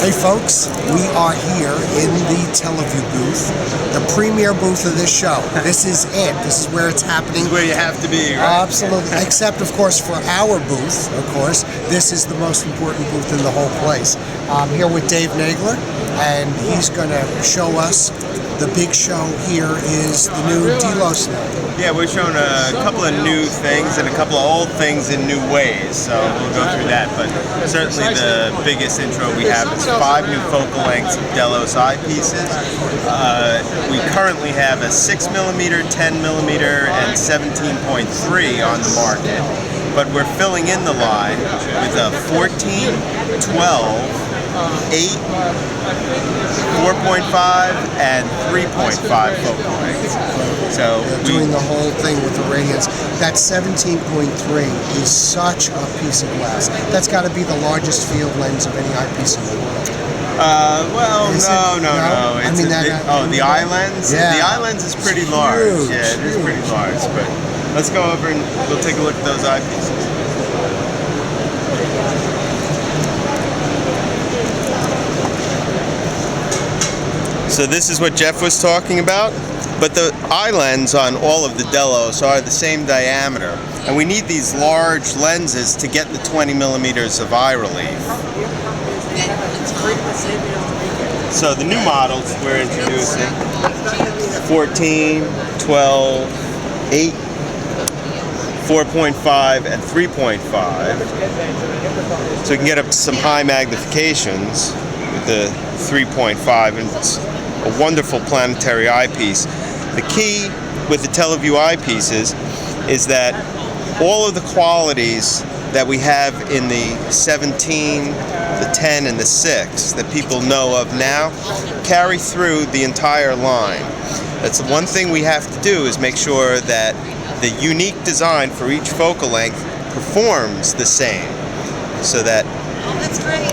Hey folks, we are here in the televue booth, the premier booth of this show. This is it. This is where it's happening. This is where you have to be, right? Absolutely. Except, of course, for our booth, of course, this is the most important booth in the whole place. I'm here with Dave Nagler, and he's going to show us the big show. Here is the new Delos line. Yeah, we're showing a couple of new things and a couple of old things in new ways, so we'll go through that. But certainly the biggest intro we have is 5 new focal lengths of Delos eyepieces. We currently have a 6mm, 10mm, and 17.3 on the market, but we're filling in the line with a 14, 12, 8, 4.5, and 3.5 focal lengths. So doing the whole thing with the radiance. That 17.3 is such a piece of glass. That's got to be the largest field lens of any eyepiece in the world. Well, no. I mean, the eye lens? Yeah. The eye lens is pretty large. Huge, Yeah, it is pretty large. But let's go over and we'll take a look at those eyepieces. So this is what Jeff was talking about, but the eye lens on all of the Delos are the same diameter, and we need these large lenses to get the 20mm of eye relief. So the new models we're introducing, 14, 12, 8, 4.5, and 3.5. So we can get up to some high magnifications with the 3.5, and it's a wonderful planetary eyepiece. The key with the televue eyepieces is that all of the qualities that we have in the 17, the 10, and the 6 that people know of now carry through the entire line. That's the one thing we have to do, is make sure that the unique design for each focal length performs the same, so that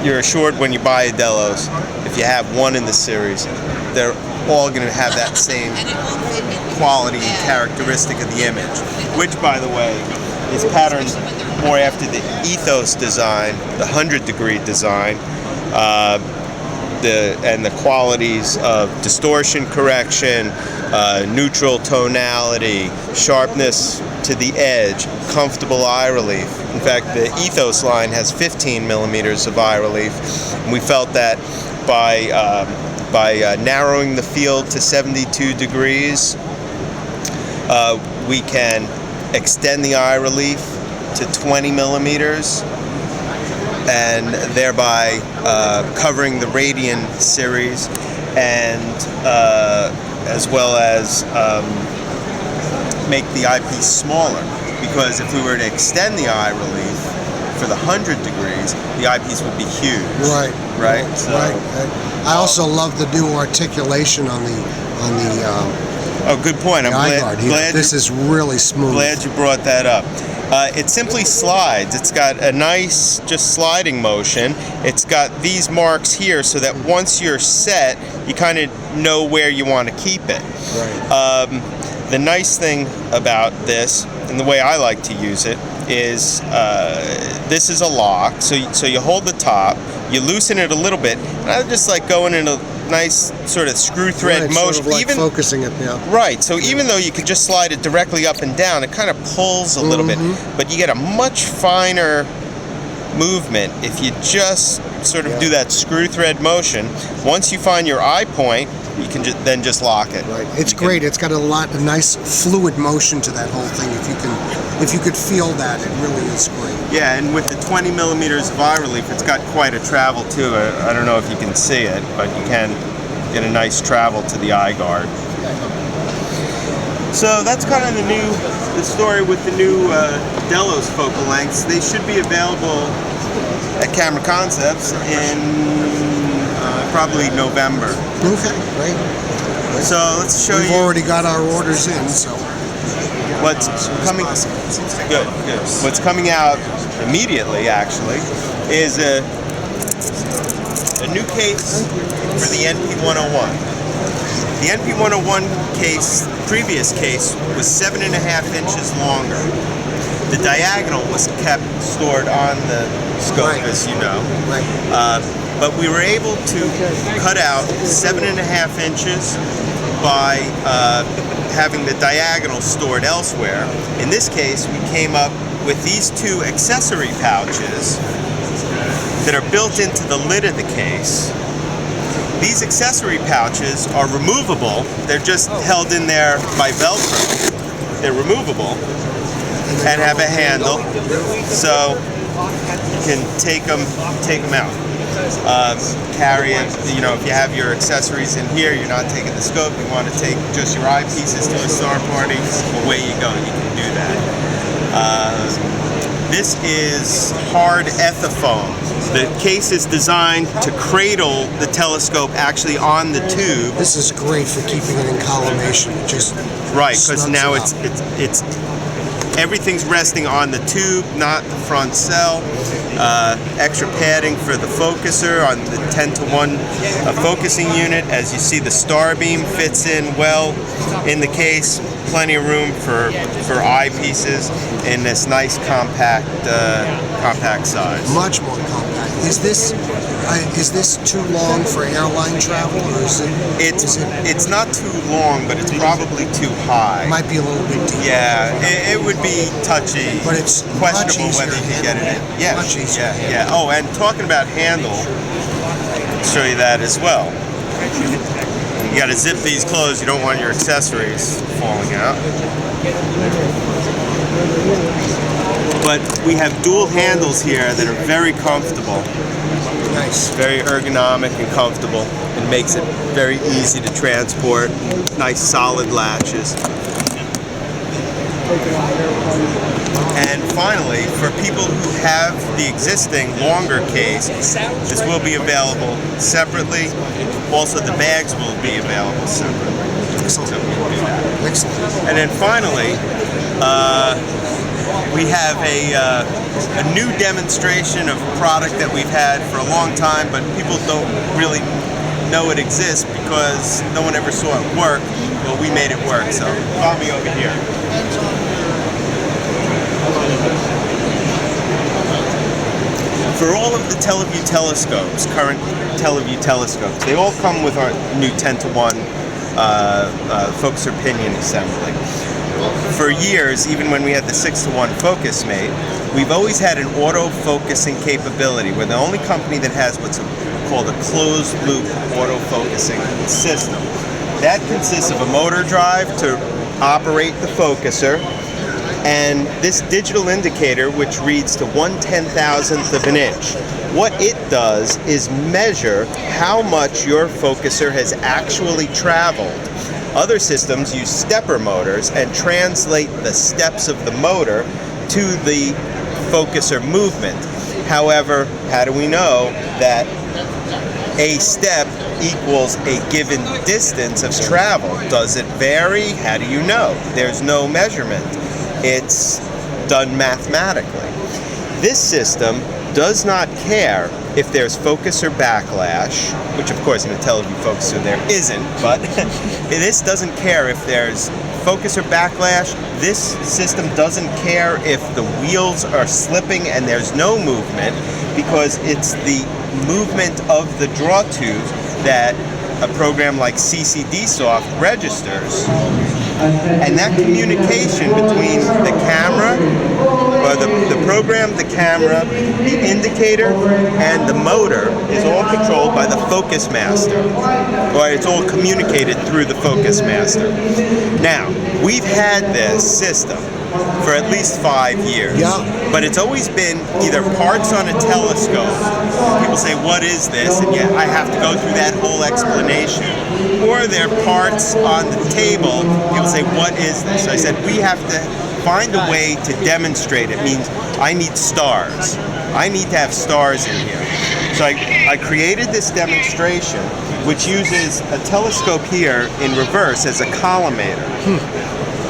you're assured when you buy a Delos, if you have one in the series, they're all going to have that same quality and characteristic of the image, which, by the way, is patterned more after the ethos design, the 100-degree design, and the qualities of distortion correction, neutral tonality, sharpness to the edge, comfortable eye relief. In fact, the ethos line has 15mm of eye relief, and we felt that by narrowing the field to 72 degrees, we can extend the eye relief to 20mm, and thereby covering the Radian series, and as well as make the eyepiece smaller. Because if we were to extend the eye relief for the 100 degrees, the eyepiece would be huge. Right. Right. So, right. I also love the new articulation on the. Oh, good point. I'm glad this is really smooth. Glad you brought that up. It simply slides. It's got a nice, just sliding motion. It's got these marks here, so that once you're set, you kind of know where you want to keep it. Right. The nice thing about this, and the way I like to use it, is this is a lock. So you hold the top, you loosen it a little bit, and I just like going in a nice sort of screw thread motion. Sort of like focusing it, yeah. Right, so even though you could just slide it directly up and down, it kind of pulls a little bit, but you get a much finer movement if you just sort of do that screw thread motion. Once you find your eye point, you can then just lock it. Right, it's great. It's got a nice fluid motion to that whole thing. If you could feel that, it really is great. Yeah, and with the 20mm of eye relief, it's got quite a travel too. I don't know if you can see it, but you can get a nice travel to the eye guard. So that's kind of the story with the new Delos focal lengths. They should be available at Camera Concepts in probably November. Okay, great. So let's show you. We've already got our orders in, so. What's coming? Good. What's coming out immediately, actually, is a new case for the NP101. The NP101 case, previous case, was 7.5 inches longer. The diagonal was kept stored on the scope, Right. as you know. Right. But we were able to cut out 7.5 inches by having the diagonal stored elsewhere. In this case, we came up with these two accessory pouches that are built into the lid of the case. These accessory pouches are removable. They're just held in there by Velcro. They're removable and have a handle, so you can take them out. Carry it. You know, if you have your accessories in here, you're not taking the scope. You want to take just your eyepieces to a star party. Away you go. You can do that. This is hard ethafoam. The case is designed to cradle the telescope actually on the tube. This is great for keeping it in collimation. It just right, because snugs now it it's everything's resting on the tube, not the front cell. Extra padding for the focuser on the 10-to-1 focusing unit. As you see, the star beam fits in well in the case. Plenty of room for eyepieces in this nice compact size. much more compact. Is this too long for airline travel, or is it? It's not too long, but it's probably too high. Might be a little bit deep. Yeah, it would be touchy. But it's questionable much easier whether you to can get it in. handle. Yeah, Much easier. yeah. Oh, and talking about handle, I'll show you that as well. You got to zip these closed. You don't want your accessories falling out. But we have dual handles here that are very comfortable. Nice. Very ergonomic and comfortable. It makes it very easy to transport. Nice solid latches. And finally, for people who have the existing longer case, this will be available separately. Also, the bags will be available separately. Excellent. So we'll do that. Excellent. And then finally, we have a new demonstration of a product that we've had for a long time, but people don't really know it exists because no one ever saw it work. Well, we made it work, so follow me over here. For all of the televue telescopes, current televue telescopes, they all come with our new 10-to-1 focuser pinion assembly. For years, even when we had the 6-to-1 focus mate, we've always had an auto-focusing capability. We're the only company that has what's called a closed-loop auto-focusing system. That consists of a motor drive to operate the focuser, and this digital indicator, which reads to 1/10,000th of an inch. What it does is measure how much your focuser has actually traveled. Other systems use stepper motors and translate the steps of the motor to the focuser movement. However, how do we know that a step equals a given distance of travel? Does it vary? How do you know? There's no measurement. It's done mathematically. This system does not care if there's focuser backlash, which of course in a televue focuser there isn't, but this doesn't care if there's focuser backlash. This system doesn't care if the wheels are slipping and there's no movement, because it's the movement of the draw tube that a program like CCDsoft registers. And that communication between the camera, or the program, the camera, the indicator, and the motor is all controlled by the focus master, or it's all communicated through the focus master. Now, we've had this system for at least 5 years, but it's always been either parts on a telescope. People say, what is this? And yeah, I have to go through that whole explanation. Or they're parts on the table. People say, what is this? So I said, we have to find a way to demonstrate. It means I need stars. I need to have stars in here. So I created this demonstration, which uses a telescope here in reverse as a collimator.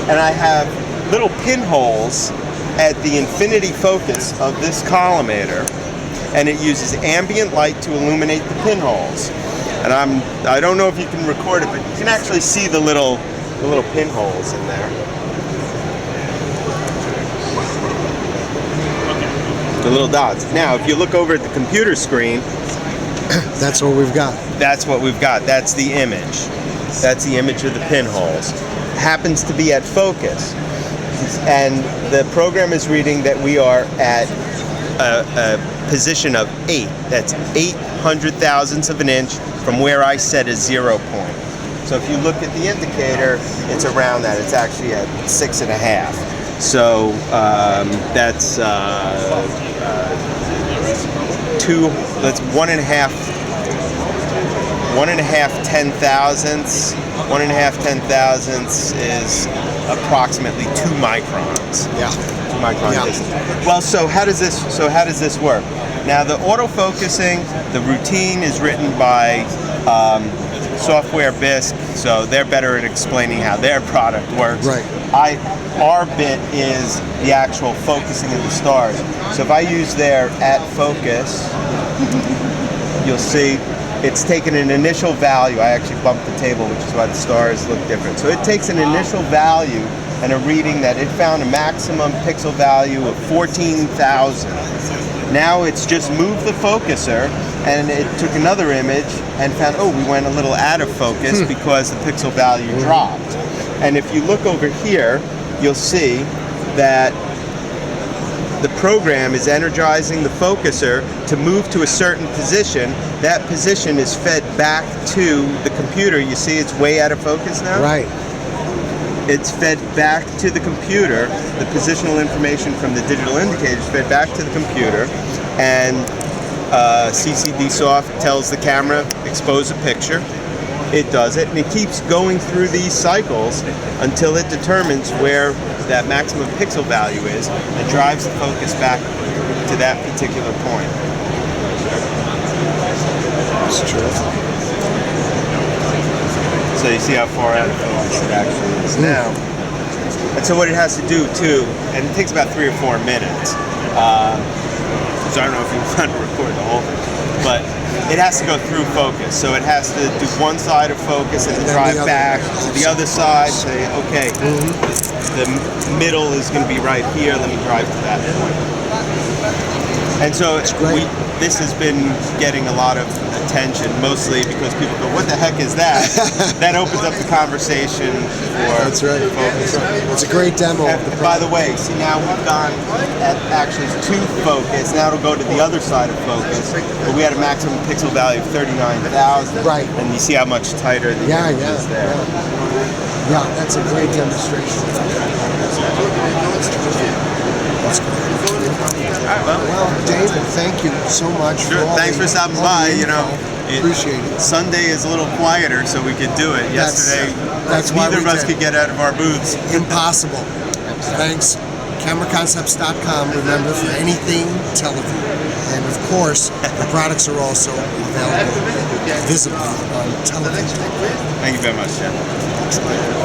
And I have little pinholes at the infinity focus of this collimator, and it uses ambient light to illuminate the pinholes. And I don't know if you can record it, but you can actually see the little pinholes in there. The little dots. Now, if you look over at the computer screen, That's what we've got. that's what we've got. That's the image. That's the image of the pinholes. Happens to be at focus. And the program is reading that we are at a position of 8. That's 800 thousandths of an inch from where I set a 0 point. So if you look at the indicator, it's around that. It's actually at 6.5. So that's that's 1.5 ten thousandths. 1.5 ten thousandths is approximately 2 microns. Yeah. 2 micron Yeah. distance. Well, so how does this work? Now the autofocusing, the routine is written by Software Bisque, so they're better at explaining how their product works. Right. Our bit is the actual focusing of the stars. So if I use their at focus, you'll see it's taken an initial value. I actually bumped the table, which is why the stars look different. So it takes an initial value and a reading that it found a maximum pixel value of 14,000. Now it's just moved the focuser and it took another image and found, oh, we went a little out of focus because the pixel value dropped. And if you look over here, you'll see that the program is energizing the focuser to move to a certain position. That position is fed back to the computer. You see it's way out of focus now? Right. It's fed back to the computer. The positional information from the digital indicator is fed back to the computer, and CCD Soft tells the camera, expose a picture. It does it, and it keeps going through these cycles until it determines where that maximum pixel value is and drives the focus back to that particular point. That's terrific. So you see how far out of focus it actually is now. And so what it has to do too, and it takes about 3 or 4 minutes, so I don't know if you want to record the whole thing, but it has to go through focus. So it has to do one side of focus and then drive back to the other side, say, okay, the middle is going to be right here, let me drive to that point. And so this has been getting a lot of attention, mostly because people go, what the heck is that? That opens up the conversation for That's right. focus. It's a great demo of the And by the way, see now we've gone at actually to focus. Now it'll go to the other side of focus. But we had a maximum pixel value of 39,000. Right. And you see how much tighter the image is there. Yeah, that's a great demonstration. That's great. All right, Well, David, thank you so much. sure. Thanks for stopping by. You know, appreciate it. Sunday is a little quieter, so we could do it. Yesterday, that's why neither we of us did. could get out of our booths. Impossible. Thanks. CameraConcepts.com. Remember, for anything televue. And of course, the products are also available visibly on television. Thank you very much, Jeff.